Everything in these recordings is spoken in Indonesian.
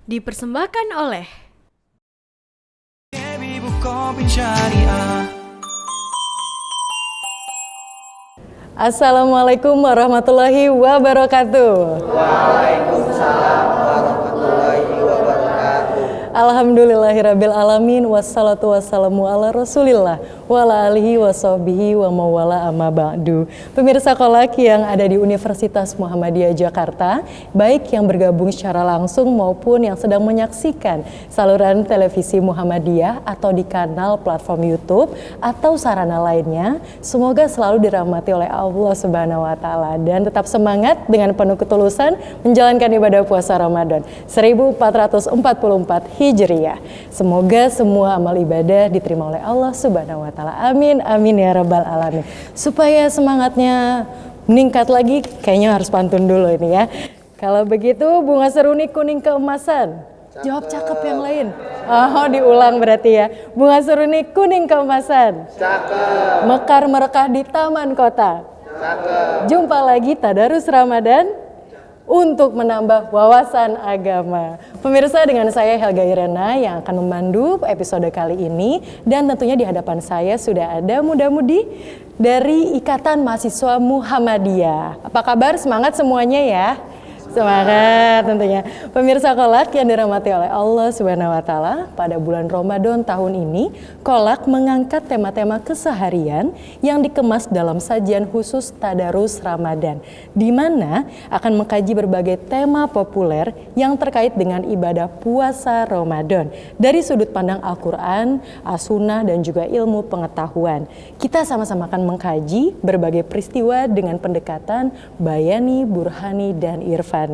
Dipersembahkan oleh Assalamualaikum warahmatullahi wabarakatuh. Waalaikumsalam warahmatullahi wabarakatuh. Alhamdulillahirabbil alamin, wassalatu wassalamu ala Rasulillah wa ala alihi wa sahbihi wa mawala amma ba'du. Pemirsa Kolak yang ada di Universitas Muhammadiyah Jakarta, baik yang bergabung secara langsung maupun yang sedang menyaksikan saluran televisi Muhammadiyah atau di kanal platform YouTube atau sarana lainnya, semoga selalu dirahmati oleh Allah Subhanahu wa taala dan tetap semangat dengan penuh ketulusan menjalankan ibadah puasa Ramadan 1444 Hijriah. Semoga semua amal ibadah diterima oleh Allah Subhanahu wa taala. Amin amin ya rabbal alamin. Supaya semangatnya meningkat lagi, kayaknya harus pantun dulu ini ya. Kalau begitu, bunga seruni kuning keemasan. Jawab cakep yang lain. Oh, diulang berarti ya. Bunga seruni kuning keemasan. Cakep. Mekar merekah di taman kota. Cakep. Jumpa lagi Tadarus Ramadan untuk menambah wawasan agama. Pemirsa, dengan saya Helga Irena yang akan memandu episode kali ini, dan tentunya di hadapan saya sudah ada muda-mudi dari Ikatan Mahasiswa Muhammadiyah. Apa kabar? Semangat semuanya ya. Semangat tentunya. Pemirsa Kolak yang dirahmati oleh Allah Subhanahu wa taala, pada bulan Ramadan tahun ini, Kolak mengangkat tema-tema keseharian yang dikemas dalam sajian khusus Tadarus Ramadan, di mana akan mengkaji berbagai tema populer yang terkait dengan ibadah puasa Ramadan dari sudut pandang Al-Qur'an, As-Sunnah dan juga ilmu pengetahuan. Kita sama-sama akan mengkaji berbagai peristiwa dengan pendekatan bayani, burhani dan irfani.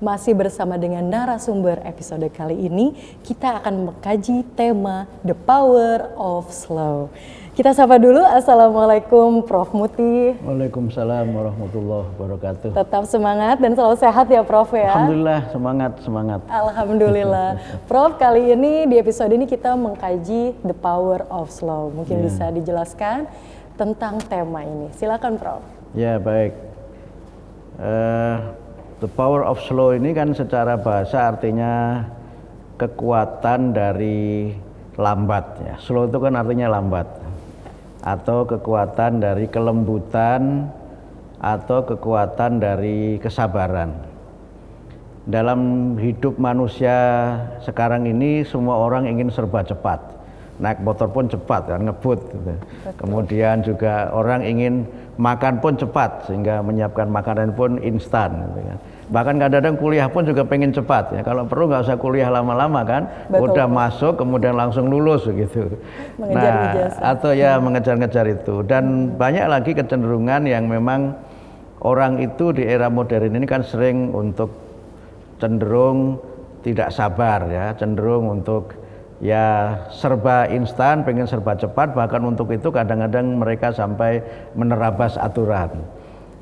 Masih bersama dengan narasumber episode kali ini, kita akan mengkaji tema The Power of Slow. Kita sapa dulu, Assalamualaikum Prof. Muti. Waalaikumsalam warahmatullahi wabarakatuh. Tetap semangat dan selalu sehat ya Prof ya. Alhamdulillah, semangat. Alhamdulillah. Prof, kali ini di episode ini kita mengkaji The Power of Slow. Mungkin bisa dijelaskan tentang tema ini. Silakan Prof. Ya, baik. The power of slow ini kan secara bahasa artinya kekuatan dari lambat ya. Slow itu kan artinya lambat, atau kekuatan dari kelembutan, atau kekuatan dari kesabaran. Dalam hidup manusia sekarang ini, semua orang ingin serba cepat. Naik motor pun cepat kan, ngebut gitu. Kemudian juga orang ingin makan pun cepat, sehingga menyiapkan makanan pun instan gitu kan. Bahkan kadang-kadang kuliah pun juga pengen cepat ya. Kalau perlu nggak usah kuliah lama-lama kan. Betul. Udah masuk kemudian langsung lulus gitu. Mengejar ijazah. Atau ya mengejar-ngejar itu. Dan banyak lagi kecenderungan yang memang orang itu di era modern ini kan sering untuk cenderung tidak sabar ya, cenderung untuk ya serba instan, pengen serba cepat, bahkan untuk itu kadang-kadang mereka sampai menerabas aturan.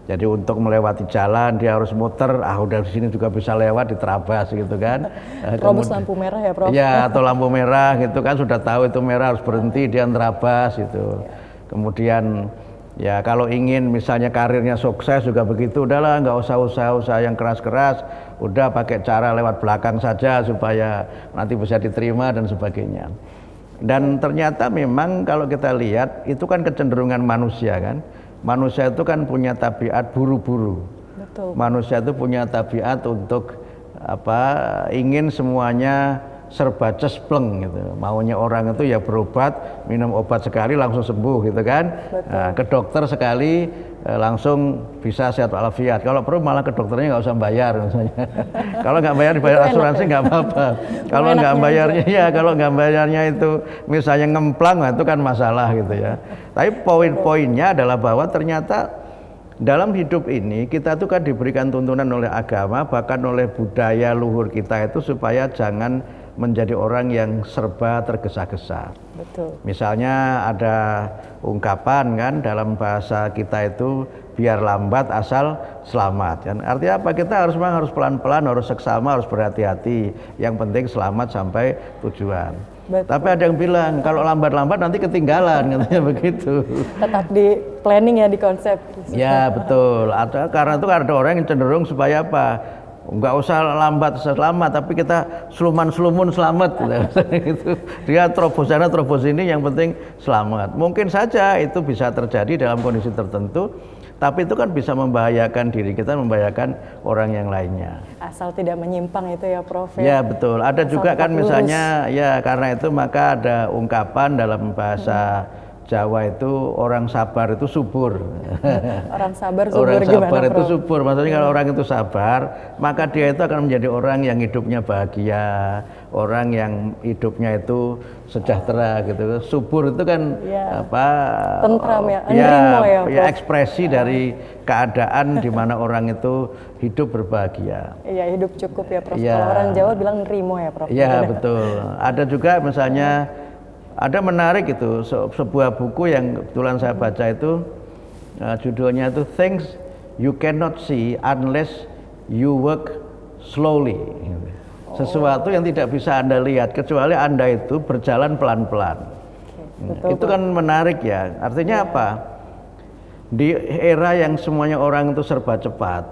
Jadi untuk melewati jalan dia harus muter, udah di sini juga bisa lewat, diterabas gitu kan. Terobos lampu merah ya Prof. Ya, atau lampu merah gitu kan, sudah tahu itu merah harus berhenti, dia nerabas gitu. Kemudian ya kalau ingin misalnya karirnya sukses juga begitu, udahlah nggak usah usaha-usaha yang keras-keras, udah pakai cara lewat belakang saja supaya nanti bisa diterima dan sebagainya. Dan ternyata memang kalau kita lihat itu kan kecenderungan manusia kan. Manusia itu kan punya tabiat buru-buru. Betul. Manusia itu punya tabiat untuk ingin semuanya serba cespleng gitu. Maunya orang itu ya berobat, minum obat sekali langsung sembuh gitu kan. Nah, ke dokter sekali langsung bisa sehat walafiat. Kalau perlu malah ke dokternya nggak usah bayar misalnya. Kalau nggak bayar dibayar asuransi nggak apa-apa. Kalau nggak bayarnya kalau nggak bayarnya itu misalnya ngemplang, nah itu kan masalah gitu ya. Tapi poin-poinnya adalah bahwa ternyata dalam hidup ini kita tuh kan diberikan tuntunan oleh agama, bahkan oleh budaya luhur kita itu, supaya jangan menjadi orang yang serba tergesa-gesa. Betul. Misalnya ada ungkapan kan dalam bahasa kita itu, biar lambat asal selamat. Artinya apa? Kita memang harus pelan-pelan, harus seksama, harus berhati-hati. Yang penting selamat sampai tujuan. Betul. Tapi ada yang bilang kalau lambat-lambat nanti ketinggalan, katanya begitu. Tetap di planning ya, di konsep. Ya betul. Karena itu ada orang yang cenderung supaya apa? nggak usah lambat selamat, tapi kita sluman-slumun selamat gitu. Dia terobos sana terobos ini, yang penting selamat. Mungkin saja itu bisa terjadi dalam kondisi tertentu, tapi itu kan bisa membahayakan diri kita, membahayakan orang yang lainnya. Asal tidak menyimpang itu ya Prof Ya betul. Ada asal juga kan lurus. misalnya ya karena itu maka ada ungkapan dalam bahasa Jawa itu orang sabar itu subur. Orang sabar subur Orang gimana sabar itu Prof? subur. Maksudnya kalau orang itu sabar, maka dia itu akan menjadi orang yang hidupnya bahagia, orang yang hidupnya itu sejahtera gitu. Subur itu kan Ya. apa? Tentram ya, Ya, nrimo ya, ya Prof. ekspresi dari keadaan di mana orang itu hidup berbahagia. Iya, hidup cukup ya Prof. Iya. Kalau orang Jawa bilang nerimo ya Prof. Iya betul. Ada juga misalnya ada menarik itu sebuah buku yang kebetulan saya baca itu judulnya itu Things You Cannot See Unless You Work Slowly. Sesuatu yang tidak bisa Anda lihat kecuali Anda itu berjalan pelan-pelan. Betul, Itu kan menarik ya. Artinya apa? Di era yang semuanya orang itu serba cepat,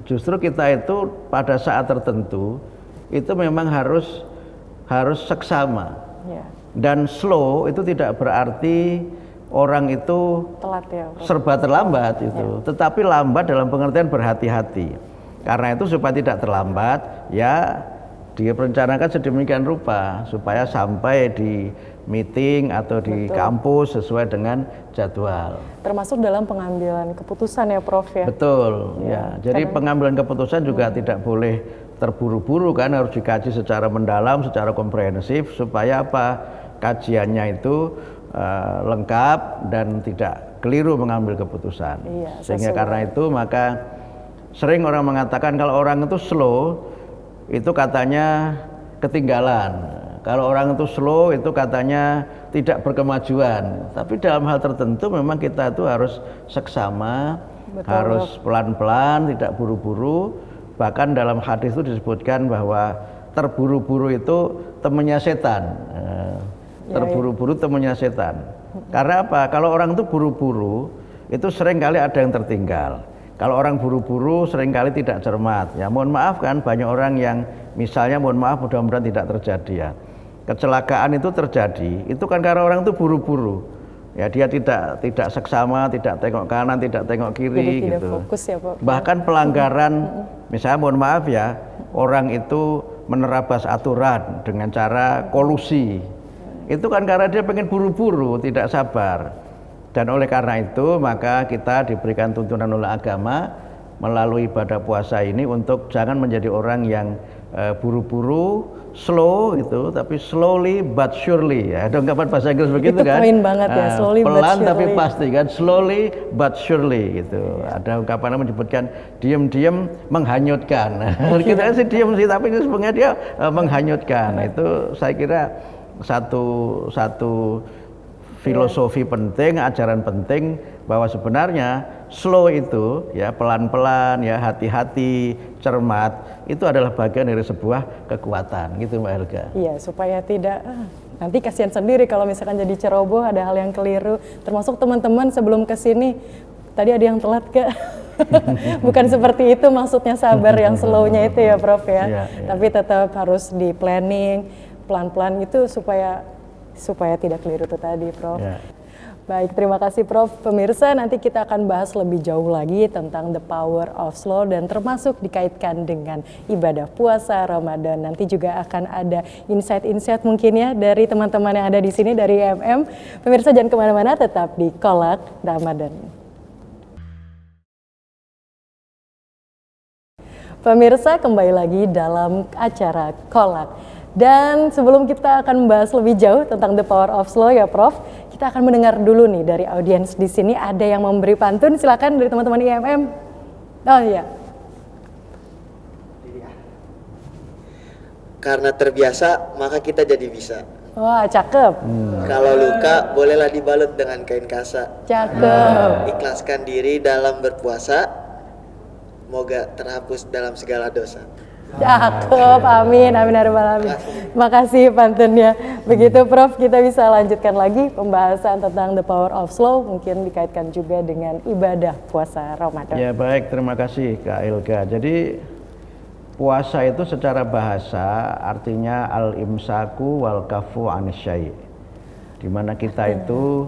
justru kita itu pada saat tertentu itu memang harus seksama. Ya, Dan slow itu tidak berarti orang itu telat ya Prof. serba terlambat itu, tetapi lambat dalam pengertian berhati-hati. Karena itu supaya tidak terlambat, ya direncanakan sedemikian rupa supaya sampai di meeting atau di kampus sesuai dengan jadwal. Termasuk dalam pengambilan keputusan ya Prof ya. Betul, ya. Jadi pengambilan keputusan juga tidak boleh terburu-buru kan, harus dikaji secara mendalam, secara komprehensif supaya apa? Kajiannya itu lengkap dan tidak keliru mengambil keputusan. Iya, Sehingga sesuai. karena itu maka sering orang mengatakan kalau orang itu slow itu katanya ketinggalan. Kalau orang itu slow itu katanya tidak berkemajuan. Tapi dalam hal tertentu memang kita itu harus seksama, Betul, harus pelan-pelan, tidak buru-buru. Bahkan dalam hadis itu disebutkan bahwa terburu-buru itu temannya setan. Terburu-buru temannya setan. Karena apa? Kalau orang itu buru-buru, itu sering kali ada yang tertinggal. Kalau orang buru-buru seringkali tidak cermat. Ya mohon maaf kan, banyak orang yang misalnya mohon maaf mudah-mudahan tidak terjadi ya. Kecelakaan itu terjadi, itu kan karena orang itu buru-buru. Ya dia tidak seksama, tidak tengok kanan, tidak tengok kiri. Jadi tidak gitu. fokus ya Prof. Bahkan pelanggaran, misalnya mohon maaf ya, orang itu menerabas aturan dengan cara kolusi. Itu kan karena dia pengen buru-buru, tidak sabar. Dan oleh karena itu maka kita diberikan tuntunan oleh agama melalui ibadah puasa ini untuk jangan menjadi orang yang buru-buru, slow gitu, tapi slowly but surely. Ya, ada ungkapan bahasa Inggris begitu Itu kan? poin banget ya, slowly but pelan tapi surely. pasti kan, slowly but surely gitu. Ada ungkapan yang menyebutkan diam-diam menghanyutkan. Kita sih diam sih, tapi sebenarnya dia menghanyutkan. Itu saya kira satu filosofi penting, ajaran penting bahwa sebenarnya slow itu ya pelan-pelan ya hati-hati, cermat itu adalah bagian dari sebuah kekuatan gitu Mbak Helga. Iya, supaya tidak nanti kasihan sendiri kalau misalkan jadi ceroboh, ada hal yang keliru. Termasuk teman-teman sebelum kesini tadi ada yang telat Kak. Bukan seperti itu maksudnya sabar yang slow-nya itu ya Prof ya. Iya. Tapi tetap harus di planning pelan-pelan itu supaya tidak keliru itu tadi Prof. Ya. Baik, terima kasih Prof. Pemirsa, nanti kita akan bahas lebih jauh lagi tentang the power of slow dan termasuk dikaitkan dengan ibadah puasa Ramadan. Nanti juga akan ada insight-insight mungkin ya dari teman-teman yang ada di sini dari IMM. Pemirsa jangan kemana-mana, tetap di Kolak Ramadan. Pemirsa, kembali lagi dalam acara Kolak. Dan sebelum kita akan membahas lebih jauh tentang the power of slow ya Prof, kita akan mendengar dulu nih dari audiens di sini, ada yang memberi pantun, silakan dari teman-teman IMM. Oh iya. Karena terbiasa, maka kita jadi bisa. Wah, cakep. Kalau luka, bolehlah dibalut dengan kain kasa. Cakep. Ikhlaskan diri dalam berpuasa, moga terhapus dalam segala dosa. Cakep, amin, amin, amin. Makasih pantunnya. Begitu Prof, kita bisa lanjutkan lagi pembahasan tentang the power of slow, mungkin dikaitkan juga dengan ibadah puasa Ramadan. Ya baik, terima kasih Kak Ilga. Jadi puasa itu secara bahasa artinya al-imsaku wal kafu anisyai, di mana kita itu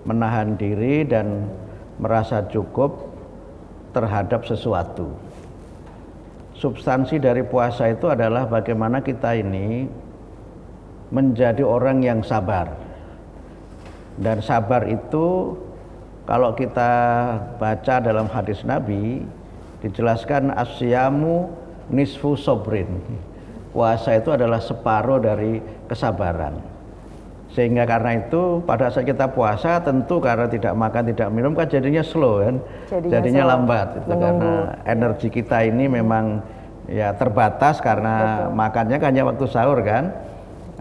menahan diri dan merasa cukup terhadap sesuatu. Substansi dari puasa itu adalah bagaimana kita ini menjadi orang yang sabar. Dan sabar itu kalau kita baca dalam hadis Nabi dijelaskan asyamu nisfu sobrin. Puasa itu adalah separuh dari kesabaran. Sehingga karena itu pada saat kita puasa tentu karena tidak makan tidak minum kan jadinya slow kan, jadinya lambat gitu, karena energi kita ini memang ya terbatas karena makannya kan hanya waktu sahur kan.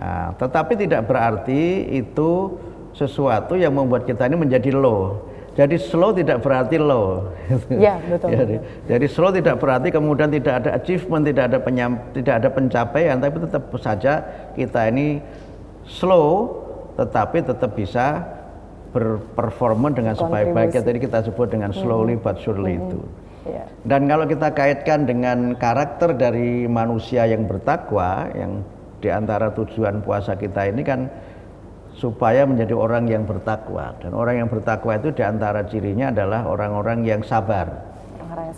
Nah, tetapi tidak berarti itu sesuatu yang membuat kita ini menjadi low. Jadi slow tidak berarti low. Ya, betul. Jadi slow tidak berarti kemudian tidak ada achievement, tidak ada pencapaian, tapi tetap saja kita ini slow, tetapi tetap bisa berperforma dengan sebaik-baiknya. Tadi kita sebut dengan slowly but surely itu. Dan kalau kita kaitkan dengan karakter dari manusia yang bertakwa, yang diantara tujuan puasa kita ini kan supaya menjadi orang yang bertakwa, dan orang yang bertakwa itu diantara cirinya adalah orang-orang yang sabar,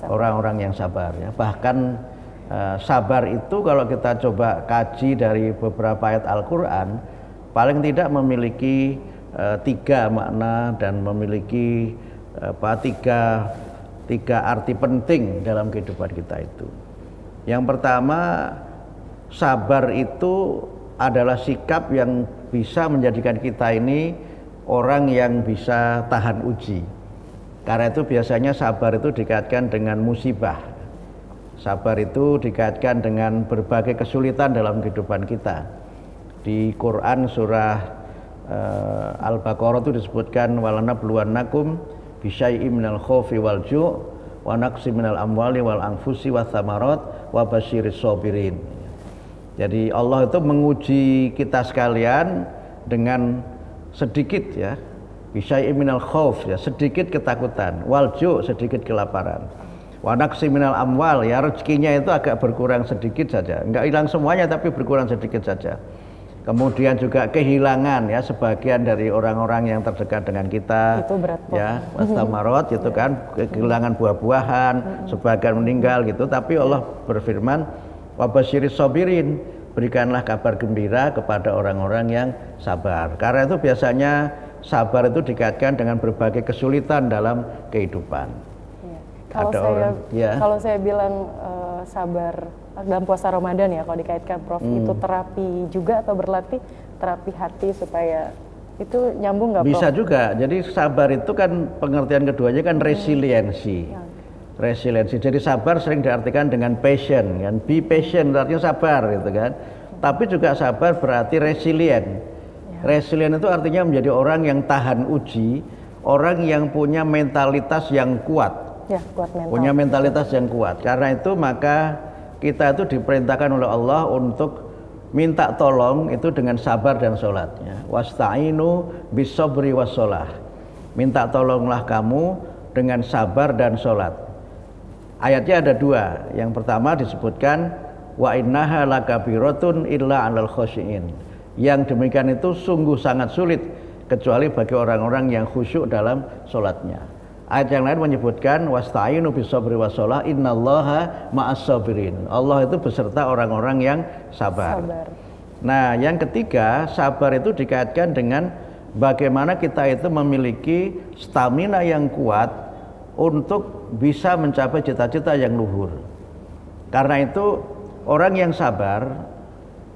orang-orang yang sabar ya. Bahkan sabar itu kalau kita coba kaji dari beberapa ayat Al-Quran paling tidak memiliki 3 makna dan memiliki tiga arti penting dalam kehidupan kita itu. Yang pertama, sabar itu adalah sikap yang bisa menjadikan kita ini orang yang bisa tahan uji. Karena itu biasanya sabar itu dikaitkan dengan musibah. Sabar itu dikaitkan dengan berbagai kesulitan dalam kehidupan kita. Di Quran surah Al-Baqarah itu disebutkan walanabluwannakum bisyai'im minal khaufi wal ju' wa naqsi minal amwali wal anfusi wath thamarat wa basyiris sabirin. Jadi Allah itu menguji kita sekalian dengan sedikit ya, bisyai'im minal khauf ya, sedikit ketakutan, wal ju' sedikit kelaparan, wa naqsi minal amwal ya, rezekinya itu agak berkurang sedikit saja, enggak hilang semuanya tapi berkurang sedikit saja. Kemudian juga kehilangan ya sebagian dari orang-orang yang terdekat dengan kita, itu berat ya, wastamarot itu kan kehilangan buah-buahan, sebagian meninggal gitu. Tapi Allah berfirman, wabasyiris sabirin, berikanlah kabar gembira kepada orang-orang yang sabar. Karena itu biasanya sabar itu dikaitkan dengan berbagai kesulitan dalam kehidupan. Ya. Kalau saya bilang sabar dalam puasa Ramadan ya, kalau dikaitkan Prof, itu terapi juga atau berlatih terapi hati supaya itu nyambung nggak Prof? Bisa juga. Jadi sabar itu kan pengertian keduanya kan resiliensi. Resiliensi. Jadi sabar sering diartikan dengan passion kan, be patient artinya sabar gitu kan. Tapi juga sabar berarti resilient. Resilient itu artinya menjadi orang yang tahan uji, orang yang punya mentalitas yang kuat. Ya, kuat mental. Punya mentalitas yang kuat. Karena itu maka kita itu diperintahkan oleh Allah untuk minta tolong itu dengan sabar dan sholat ya. Wasta'inu bis-sabri was-sholah. Minta tolonglah kamu dengan sabar dan sholat. Ayatnya ada 2. Yang pertama disebutkan wa innaha lakabiratun illa 'alal khosyiin. Yang demikian itu sungguh sangat sulit kecuali bagi orang-orang yang khusyuk dalam sholatnya. Ayat yang lain menyebutkan wasta'inu bis-sabri was-sholah innallaha ma'as-sabirin. Allah itu beserta orang-orang yang sabar. Nah, yang ketiga, sabar itu dikaitkan dengan bagaimana kita itu memiliki stamina yang kuat untuk bisa mencapai cita-cita yang luhur. Karena itu orang yang sabar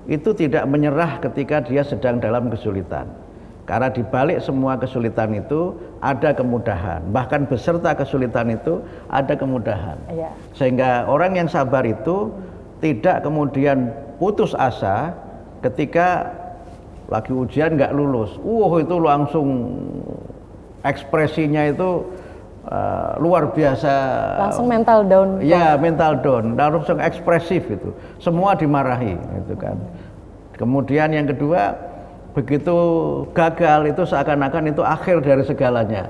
itu tidak menyerah ketika dia sedang dalam kesulitan. Karena di balik semua kesulitan itu ada kemudahan. Bahkan beserta kesulitan itu ada kemudahan. Sehingga orang yang sabar itu tidak kemudian putus asa ketika lagi ujian nggak lulus. Itu langsung ekspresinya itu luar biasa, langsung mental down. Ya, mental down, langsung ekspresif itu. Semua dimarahi gitu kan. Kemudian yang kedua, begitu gagal itu seakan-akan itu akhir dari segalanya.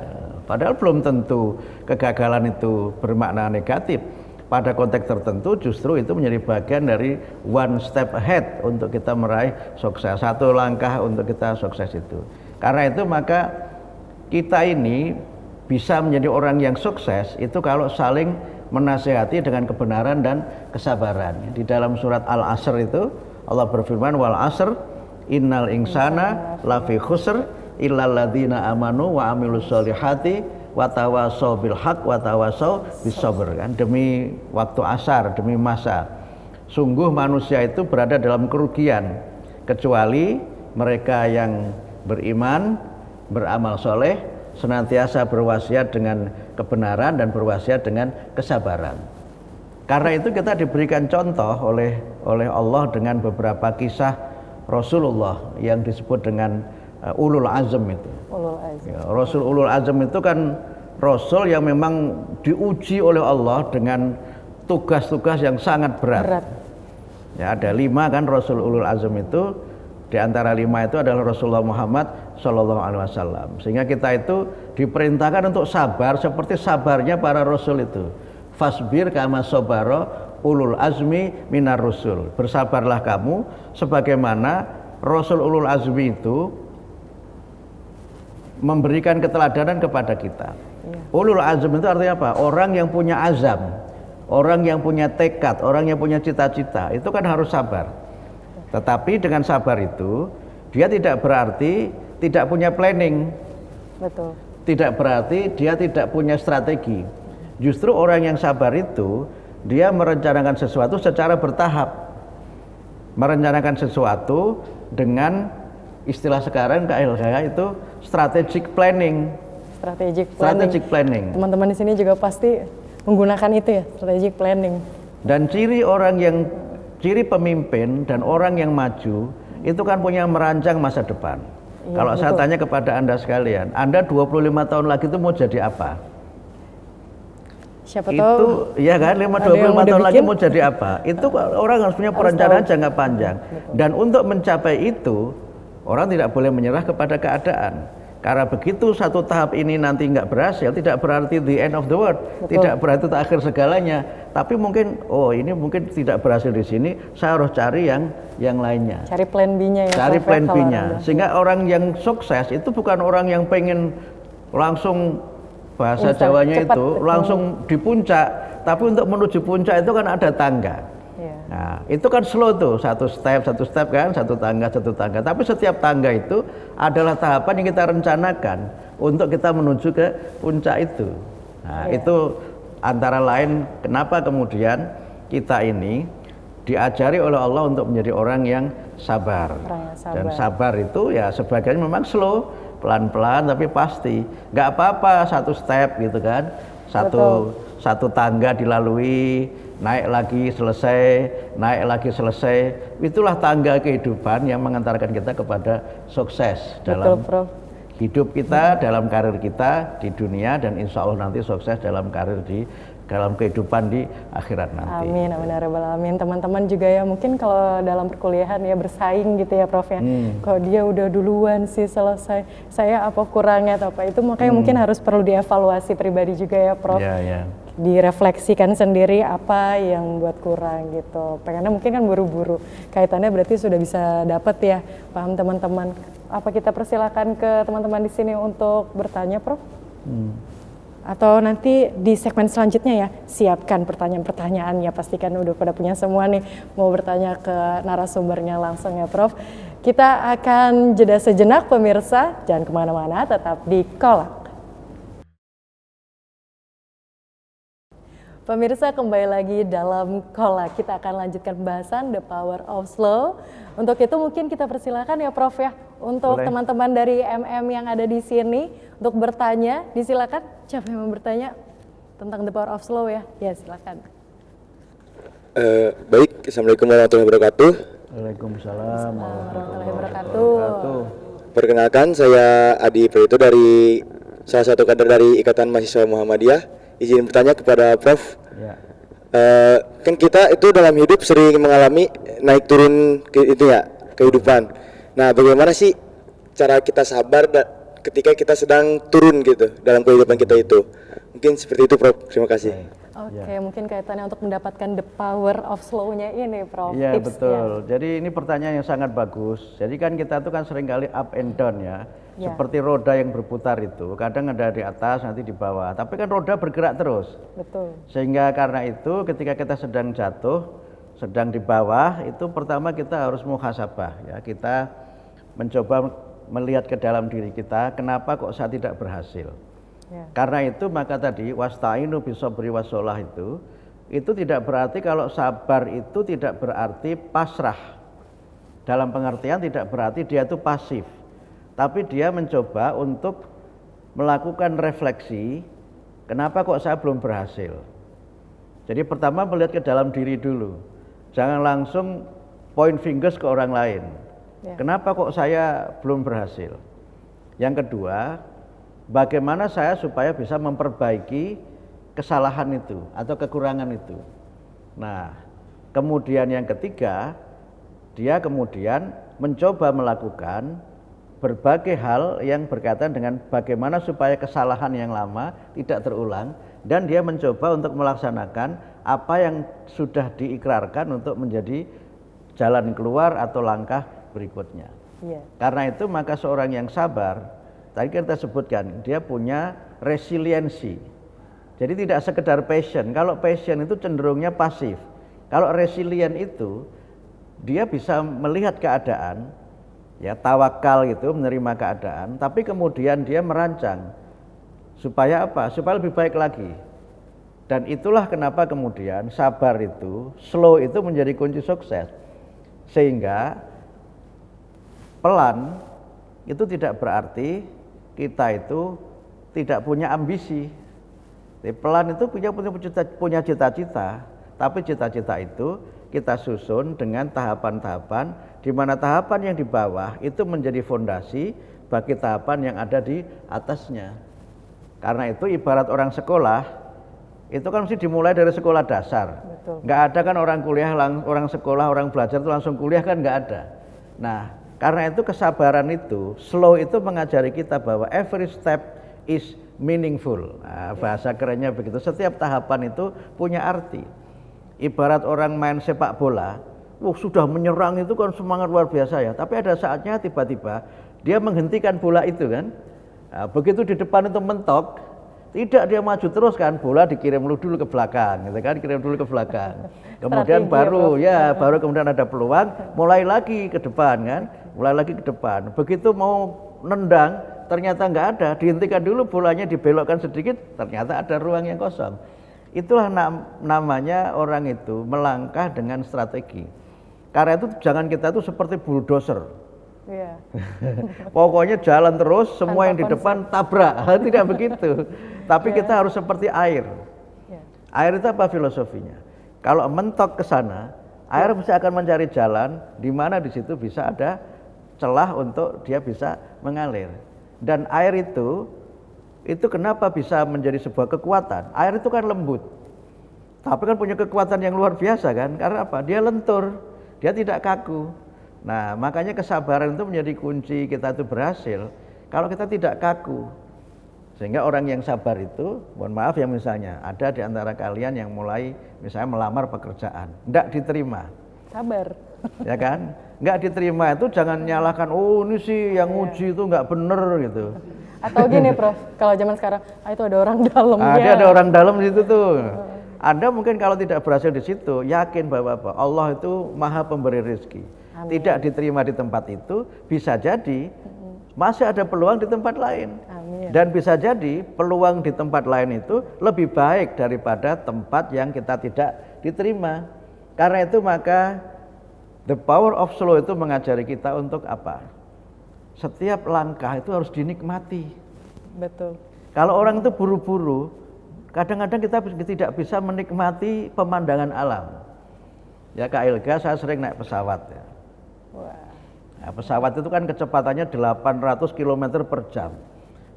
Padahal belum tentu kegagalan itu bermakna negatif. pada konteks tertentu justru itu menjadi bagian dari one step ahead untuk kita meraih sukses, satu langkah untuk kita sukses itu. Karena itu maka kita ini bisa menjadi orang yang sukses itu kalau saling menasihati dengan kebenaran dan kesabaran. Di dalam surat Al-Asr itu Allah berfirman, wal asr innal insana lafi khusr illal ladzina amanu wa amilus solihati watawasau bil haq watawasau bis sabr, kan, demi waktu asar, demi masa sungguh manusia itu berada dalam kerugian kecuali mereka yang beriman, beramal soleh, senantiasa berwasiat dengan kebenaran dan berwasiat dengan kesabaran. Karena itu kita diberikan contoh oleh Allah dengan beberapa kisah Rasulullah yang disebut dengan ulul azm itu. Ulul azm. Ya, Rasul ulul azm itu kan Rasul yang memang diuji oleh Allah dengan tugas-tugas yang sangat berat. Ya, ada 5 kan Rasul ulul azm itu. Di antara 5 itu adalah Rasulullah Muhammad Shallallahu Alaihi Wasallam. Sehingga kita itu diperintahkan untuk sabar seperti sabarnya para Rasul itu. Fasbir kama sabara ulul azmi minar rusul. Bersabarlah kamu sebagaimana Rasul ulul azmi itu memberikan keteladanan kepada kita. Ulul azm itu artinya apa? Orang yang punya azam, orang yang punya tekad, orang yang punya cita-cita, itu kan harus sabar. Tetapi dengan sabar itu dia tidak berarti tidak punya planning. Betul. Tidak berarti dia tidak punya strategi. Justru orang yang sabar itu dia merencanakan sesuatu secara bertahap. Merencanakan sesuatu dengan istilah sekarang KLH itu strategic planning. Strategic planning. Teman-teman di sini juga pasti menggunakan itu ya, strategic planning. Dan ciri pemimpin dan orang yang maju itu kan punya merancang masa depan. Iya, kalau betul. Saya tanya kepada Anda sekalian, Anda 25 tahun lagi itu mau jadi apa? Siapa itu, tahu? Iya kan, 25 tahun lagi mau jadi apa? Itu orang harus punya perencanaan jangka panjang. Betul. Dan untuk mencapai itu, orang tidak boleh menyerah kepada keadaan. Karena begitu satu tahap ini nanti nggak berhasil, tidak berarti the end of the world. Betul. Tidak berarti itu akhir segalanya. Tapi mungkin, ini mungkin tidak berhasil di sini, saya harus cari yang lainnya. Cari plan B-nya ya. Cari plan B-nya. Sehingga orang yang sukses itu bukan orang yang pengen langsung bahasa Jawanya cepat, itu langsung di puncak. Tapi untuk menuju puncak itu kan ada tangga. Nah, itu kan slow tuh, satu step kan, satu tangga. Tapi setiap tangga itu adalah tahapan yang kita rencanakan untuk kita menuju ke puncak itu. Nah, itu antara lain kenapa kemudian kita ini diajari oleh Allah untuk menjadi orang yang sabar. Dan sabar itu ya sebagian memang slow, pelan-pelan tapi pasti. Nggak apa-apa satu step gitu kan, satu tangga dilalui, naik lagi selesai, itulah tangga kehidupan yang mengantarkan kita kepada sukses dalam hidup kita, dalam karir kita di dunia, dan insya Allah nanti sukses dalam karir dalam kehidupan di akhirat nanti. Amin, amin ya rabbal alamin. Teman-teman juga ya mungkin kalau dalam perkuliahan ya bersaing gitu ya Prof ya. Kalau dia udah duluan sih selesai, saya apa kurangnya atau apa itu, makanya mungkin harus perlu dievaluasi pribadi juga ya Prof. Direfleksikan sendiri apa yang buat kurang gitu. Pengennya mungkin kan buru-buru. Kaitannya berarti sudah bisa dapat ya, paham teman-teman. Apa kita persilakan ke teman-teman di sini untuk bertanya Prof? Atau nanti di segmen selanjutnya ya, siapkan pertanyaan-pertanyaannya, pastikan udah pada punya semua nih, mau bertanya ke narasumbernya langsung ya Prof. Kita akan jeda sejenak pemirsa, jangan kemana-mana, tetap di Kolak. Pemirsa, kembali lagi dalam Kolak, kita akan lanjutkan pembahasan The Power of Slow. Untuk itu mungkin kita persilakan ya Prof ya, untuk teman-teman dari MM yang ada di sini untuk bertanya, disilakan. Siapa yang mau bertanya tentang The Power of Slow ya? Ya silakan. Baik, Assalamualaikum warahmatullahi wabarakatuh. Waalaikumsalam warahmatullahi wabarakatuh. Perkenalkan, saya Adi Prito dari salah satu kader dari Ikatan Mahasiswa Muhammadiyah. Izin bertanya kepada Prof. Ya. Kan kita itu dalam hidup sering mengalami naik turun kehidupan. Nah, bagaimana sih cara kita sabar ketika kita sedang turun gitu dalam kehidupan kita itu? Mungkin seperti itu Prof. Terima kasih. Oke, mungkin kaitannya untuk mendapatkan the power of slow-nya ini, Prof. Iya, Tipsnya. betul. Jadi ini pertanyaan yang sangat bagus. Jadi kan kita tuh kan seringkali up and down ya. Ya. Seperti roda yang berputar itu, kadang ada di atas, nanti di bawah. Tapi kan roda bergerak terus. Betul. Sehingga karena itu ketika kita sedang jatuh, sedang di bawah, itu pertama kita harus muhasabah ya. Kita mencoba melihat ke dalam diri kita, kenapa kok saya tidak berhasil? Ya. Karena itu maka tadi wasta'inu bisabri wassalah itu tidak berarti kalau sabar itu tidak berarti pasrah. Dalam pengertian tidak berarti dia itu pasif. Tapi dia mencoba untuk melakukan refleksi, kenapa kok saya belum berhasil? Jadi pertama melihat ke dalam diri dulu. Jangan langsung point fingers ke orang lain. Ya. Kenapa kok saya belum berhasil? Yang kedua, bagaimana saya supaya bisa memperbaiki kesalahan itu atau kekurangan itu. Nah, kemudian yang ketiga, dia kemudian mencoba melakukan berbagai hal yang berkaitan dengan bagaimana supaya kesalahan yang lama tidak terulang, dan dia mencoba untuk melaksanakan apa yang sudah diikrarkan untuk menjadi jalan keluar atau langkah berikutnya. Iya. Karena itu maka seorang yang sabar, tadi kita sebutkan, dia punya resiliensi. Jadi tidak sekedar passion. Kalau passion itu cenderungnya pasif. Kalau resilient itu dia bisa melihat keadaan, ya tawakal gitu, menerima keadaan, tapi kemudian dia merancang supaya apa? Supaya lebih baik lagi. Dan itulah kenapa kemudian sabar itu, slow itu menjadi kunci sukses. Sehingga pelan itu tidak berarti kita itu tidak punya ambisi. Jadi pelan itu punya cita-cita, tapi cita-cita itu kita susun dengan tahapan-tahapan, di mana tahapan yang di bawah itu menjadi fondasi bagi tahapan yang ada di atasnya. Karena itu ibarat orang sekolah, itu kan mesti dimulai dari sekolah dasar. Betul. Nggak ada kan orang kuliah, orang sekolah, orang belajar itu langsung kuliah kan nggak ada. Nah, karena itu kesabaran itu, slow itu mengajari kita bahwa every step is meaningful. Nah, bahasa kerennya begitu. Setiap tahapan itu punya arti. Ibarat orang main sepak bola, sudah menyerang itu kan semangat luar biasa ya. Tapi ada saatnya tiba-tiba dia menghentikan bola itu kan. Nah, begitu di depan itu mentok, tidak dia maju terus kan, bola dikirim dulu ke belakang, gitu kan, kirim dulu ke belakang. Kemudian baru kemudian ada peluang, mulai lagi ke depan kan, mulai lagi ke depan. Begitu mau nendang, ternyata nggak ada, dihentikan dulu bolanya, dibelokkan sedikit, ternyata ada ruang yang kosong. Itulah namanya orang itu melangkah dengan strategi. Karena itu jangan kita itu seperti bulldozer. Iya. Pokoknya jalan terus, semua Tanpa yang di depan tabrak. Tidak begitu. Tapi kita harus seperti air. Ya. Air itu apa filosofinya? Kalau mentok ke sana, air pasti akan mencari jalan di mana di situ bisa ada celah untuk dia bisa mengalir. Dan air itu kenapa bisa menjadi sebuah kekuatan? Air itu kan lembut. Tapi kan punya kekuatan yang luar biasa kan? Karena apa? Dia lentur, dia tidak kaku. Nah, makanya kesabaran itu menjadi kunci kita itu berhasil kalau kita tidak kaku. Sehingga orang yang sabar itu, mohon maaf ya, misalnya ada di antara kalian yang mulai misalnya melamar pekerjaan, enggak diterima. Sabar. Ya kan? Enggak diterima itu jangan nyalahkan, oh ini sih yang uji itu enggak bener gitu. Atau gini Prof, kalau zaman sekarang, itu ada orang dalamnya. Dia ada orang dalam di situ tuh. Anda mungkin kalau tidak berhasil di situ, yakin bahwa apa? Allah itu Maha Pemberi rezeki. Amin. Tidak diterima di tempat itu, bisa jadi masih ada peluang di tempat lain. Amin. Dan bisa jadi peluang di tempat lain itu lebih baik daripada tempat yang kita tidak diterima. Karena itu maka the power of slow itu mengajari kita untuk apa? Setiap langkah itu harus dinikmati. Betul. Kalau orang itu buru-buru, kadang-kadang kita tidak bisa menikmati pemandangan alam. Ya Kak Ilga, saya sering naik pesawat ya. Wah. Nah, pesawat itu kan kecepatannya 800 km per jam.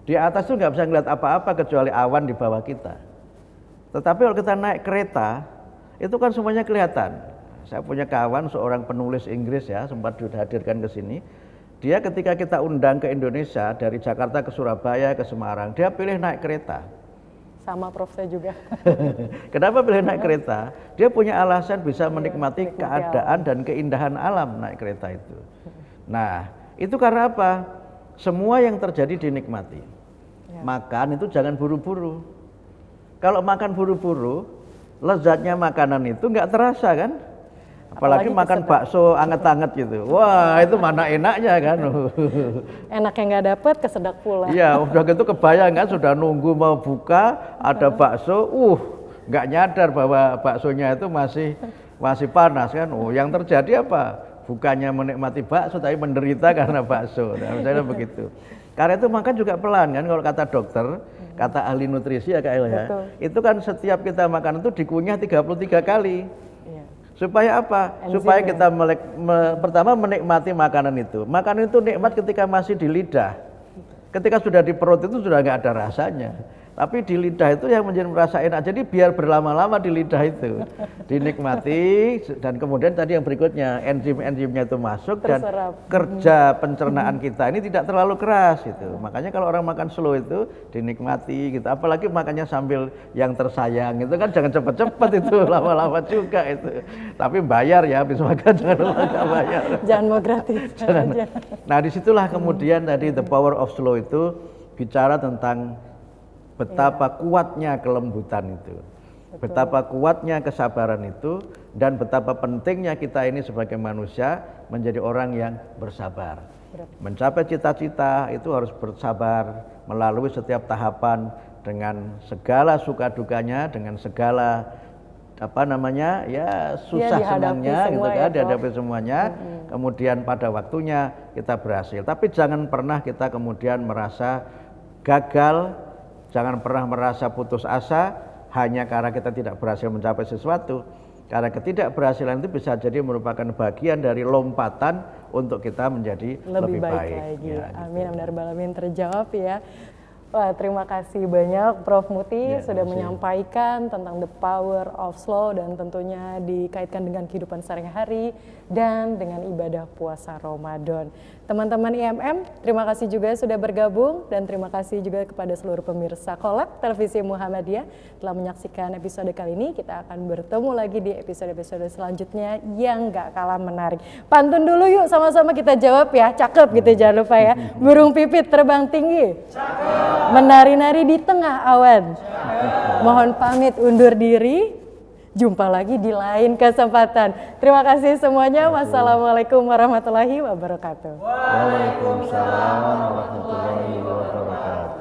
Di atas itu nggak bisa ngeliat apa-apa kecuali awan di bawah kita. Tetapi kalau kita naik kereta, itu kan semuanya kelihatan. Saya punya kawan seorang penulis Inggris ya, sempat dihadirkan ke sini. Dia ketika kita undang ke Indonesia dari Jakarta ke Surabaya ke Semarang, dia pilih naik kereta. Sama Prof saya juga. Kenapa pilih naik kereta? Dia punya alasan bisa menikmati keadaan dan keindahan alam naik kereta itu. Nah, itu karena apa? Semua yang terjadi dinikmati. Makan itu jangan buru-buru. Kalau makan buru-buru, lezatnya makanan itu nggak terasa kan? Apalagi makan bakso anget-anget gitu. Wah, itu mana enaknya kan? Enaknya nggak dapet, kesedak pula. Iya, udah gitu kebayang kan, sudah nunggu mau buka, ada bakso, nggak nyadar bahwa baksonya itu masih panas kan? Yang terjadi apa? Bukannya menikmati bakso, tapi menderita karena bakso. Nah, misalnya begitu. Karena itu makan juga pelan kan, kalau kata dokter, kata ahli nutrisi ya Kak Elha, itu kan setiap kita makan itu dikunyah 33 kali. Supaya apa? Supaya kita pertama menikmati makanan itu. Makanan itu nikmat ketika masih di lidah. Ketika sudah di perut itu sudah nggak ada rasanya. Tapi di lidah itu yang menjadi merasa enak. Jadi biar berlama-lama di lidah itu dinikmati, dan kemudian tadi yang berikutnya enzim-enzimnya itu masuk dan kerja pencernaan kita ini tidak terlalu keras gitu. Makanya kalau orang makan slow itu dinikmati gitu. Apalagi makannya sambil yang tersayang itu kan jangan cepet-cepet itu, lama-lama juga itu. Tapi bayar ya, habis makan jangan lupa bayar. Jangan mau gratis. Nah disitulah kemudian tadi the power of slow itu bicara tentang betapa kuatnya kelembutan itu, betapa kuatnya kesabaran itu, dan betapa pentingnya kita ini sebagai manusia menjadi orang yang bersabar. Mencapai cita-cita itu harus bersabar melalui setiap tahapan dengan segala suka dukanya, dengan segala susah senangnya gitu kan, dihadapi semuanya. Kemudian pada waktunya kita berhasil. Tapi jangan pernah kita kemudian merasa gagal. Jangan pernah merasa putus asa hanya karena kita tidak berhasil mencapai sesuatu. Karena ketidakberhasilan itu bisa jadi merupakan bagian dari lompatan untuk kita menjadi lebih baik. Lagi. Ya, amin, amin, rabbal alamin, terjawab ya. Wah, terima kasih banyak Prof Muti sudah menyampaikan tentang the power of slow dan tentunya dikaitkan dengan kehidupan sehari-hari dan dengan ibadah puasa Ramadan. Teman-teman IMM, terima kasih juga sudah bergabung dan terima kasih juga kepada seluruh pemirsa Kolab Televisi Muhammadiyah telah menyaksikan episode kali ini. Kita akan bertemu lagi di episode-episode selanjutnya yang gak kalah menarik. Pantun dulu yuk, sama-sama kita jawab ya, cakep gitu jangan lupa ya. Burung pipit terbang tinggi, cakep. Menari-nari di tengah awan. Cakep. Mohon pamit undur diri. Jumpa lagi di lain kesempatan. Terima kasih semuanya. Wassalamualaikum warahmatullahi wabarakatuh. Waalaikumsalam warahmatullahi wabarakatuh.